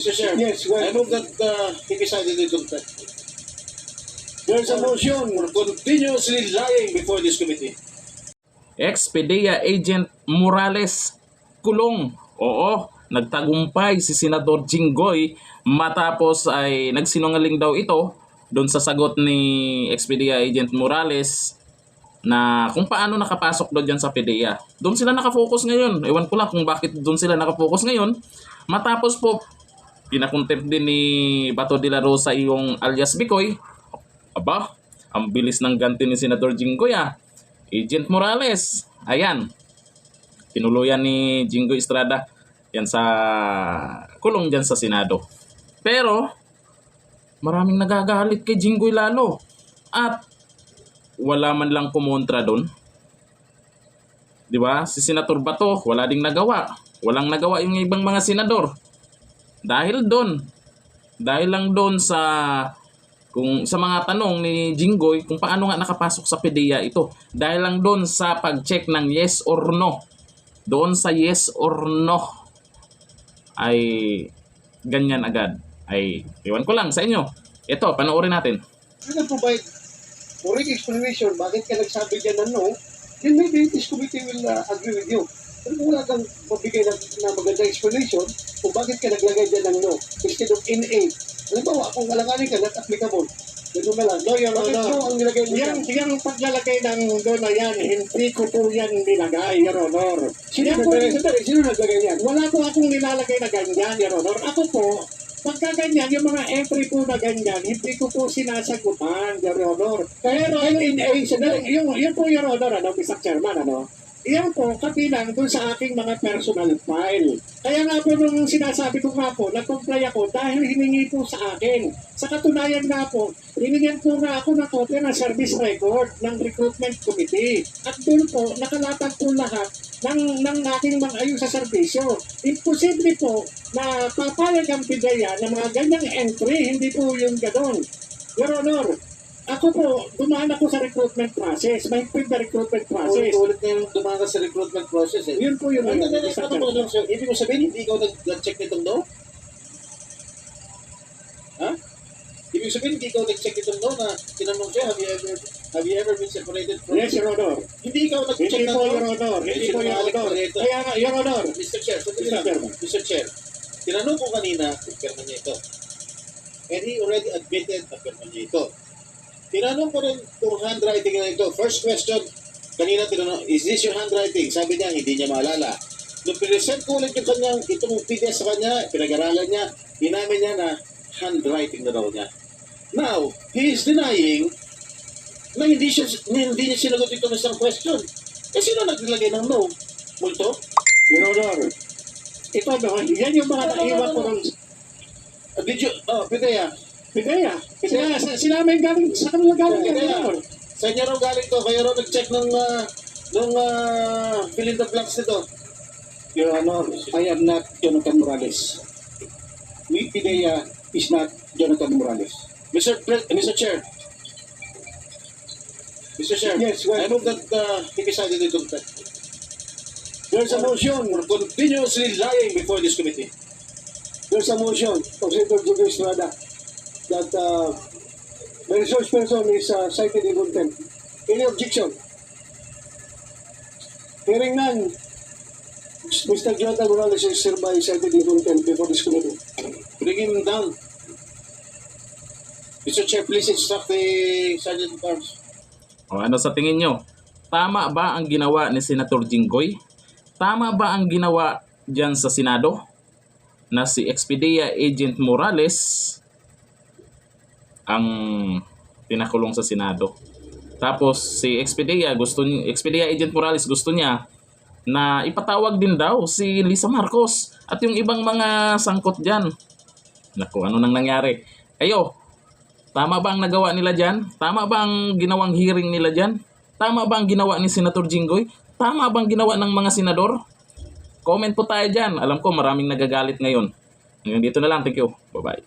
Mr. Chair, Yes, go I ahead. move that he be cited in contempt There's a motion. for continuously lying before this committee. Ex-PDEA Agent Morales kulong. Oo, nagtagumpay si Senador Jinggoy matapos ay nagsinungaling daw ito doon sa sagot ni ex-PDEA Agent Morales na kung paano nakapasok doon dyan sa PDEA. Doon sila nakafocus ngayon. Ewan ko lang kung bakit doon sila nakafocus ngayon. Matapos po, pinakontempt din ni Bato de la Rosa yung alias Bicoy. Aba, ang bilis ng ganti ni Senador Jinggoy ah. Agent Morales, ayan. Tinuluyan ni Jinggoy Estrada yan sa kulong dyan sa Senado. Pero, maraming nagagalit kay Jinggoy lalo. At wala man lang kumontra doon. Di ba? Si Senator Bato, wala ding nagawa. Walang nagawa yung ibang mga senador. Dahil doon. Dahil lang doon sa kung sa mga tanong ni Jinggoy kung paano nga nakapasok sa PDEA ito. Dahil lang doon sa pag-check ng yes or no. Doon sa yes or no ay ganyan agad. Ay, iwan ko lang sa inyo. Ito, panoorin natin. You can provide correct explanation bakit ka nagsabi dyan ng no, then maybe this committee will agree with you. Pero kung wala kang mabigay na magandang explanation kung bakit ka naglagay dyan ng no instead of NA. Halimbawa, kung alanganin ka, not applicable. Ganun na lang. No, Your Bakit Honor, po ang nilagay mo Yung, dyan? yung paglalagay ng doon na yan, hindi ko po yan nilagay, Your Honor. Sino Yan po, naglagay? Sino naglagay yan? wala po akong nilalagay na ganyan, Your Honor. Ako po, pagka ganyan, yung mga entry po na ganyan, hindi ko po sinasagutan, Your Honor. Pero NA, sandali. yung po, Your Honor, Mr. Chairman, iyan po, kabilang dun sa aking mga personal file. Kaya nga po nung sinasabi ko nga po, nag-comply ako dahil hiningi po sa akin. Sa katunayan nga po, hiningin po nga ako ng kopya ng service record ng recruitment committee. At doon po, nakalatag po lahat ng aking mga ayos sa serbisyo. Imposible po na papayag ang PDEA ng mga ganyang entry, hindi po yung gano'n. Your Honor, ako po, dumaan ako sa recruitment process. Mahigpit na recruitment process. Ulit na yung dumaan sa recruitment process eh. Yun po yung Ano mo lang, sir? Ibig mo sabihin, hindi ikaw nag-check nitong no? Ha? Ibig sabihin, hindi ikaw nag-check nitong no na tinanong siya, have you ever been separated from... Yes, Your Honor. Hindi ikaw Hindi nag-check ng po, no? Your Honor. Hindi po, Your Honor. Kaya nga, Your Honor. Mr. Chair, sandali Mr. lang. Chairman. Mr. Chair, tinanong ko kanina kung pirma niya ito. And he already admitted na pirma niya ito. Tinanong ko rin kung handwriting na ito. First question, kanina tinanong, is this your handwriting? Sabi niya, hindi niya maalala. Nung present ko ulit yung kanyang, itong PDF sa kanya, pinag-aralan niya, inamin niya na handwriting na daw niya. Now, he is denying na hindi niya sinagot ito ng isang question. Eh, sino naglagay ng no? Multo? Your Honor. Ito, no, yan yung mga naiwan ko ng Did you, Pidea, PDEA. Sila may galing, sa kanila galing yan, Your Pidea, Honor. sa inyo raw galing to, kayo raw nag-check ng fill in the blanks nito. Your Honor, I am not Jonathan Morales. We PDEA is not Jonathan Morales. Mr. Chair. Mr. Chair, Yes, go I ahead. move that he be cited in contempt There's a motion. for continuously lying before this committee. There's a motion of Senator Jinggoy Estrada that the resource person is cited in contempt. Any objection? Hearing none, Mr. Jonathan Morales is hereby cited in contempt before this committee. Bring him down. Mr. Chair, please instruct the Sergeant at Arms. O ano sa tingin nyo? Tama ba ang ginawa ni Senator Jinggoy? Tama ba ang ginawa dyan sa Senado? Na si ex-PDEA Agent Morales ang pinakulong sa Senado. Tapos si ex-PDEA Agent Morales gusto niya na ipatawag din daw si Lisa Marcos at yung ibang mga sangkot dyan. Naku, ano nang nangyari? Kayo, tama ba ang nagawa nila dyan? Tama ba ang ginawang hearing nila dyan? Tama ba ang ginawa ni Senator Jinggoy? Tama ba ang ginawa ng mga senador? Comment po tayo dyan. Alam ko maraming nagagalit ngayon. Hanggang dito na lang. Thank you. Bye-bye.